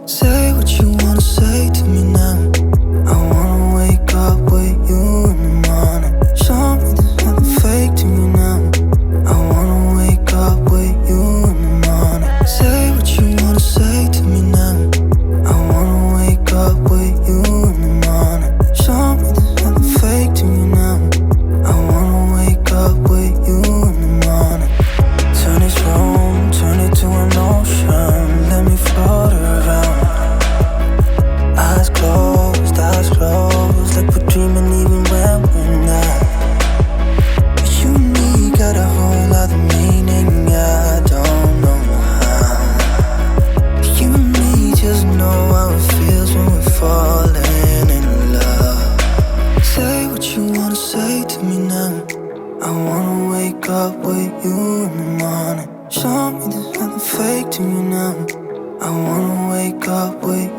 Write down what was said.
Say what you wanna say to me now. I wanna wake up with you in the morning. Show me there's nothing fake to me now. I wanna wake up with you in the morning. Say what you wanna say to me now. I wanna wake up with you in the morning. Show me there's nothing fake to me now. I wanna wake up with you in the morning. Turn this room, turn it to an ocean. Let me float around. Eyes closed, like we're dreaming even when we're not. You and me got a whole other meaning, I don't know how. You and me just know how it feels when we're falling in love. Say what you wanna say to me now. I wanna wake up with you in the morning. Show me there's nothing fake to me now. I wanna wake up with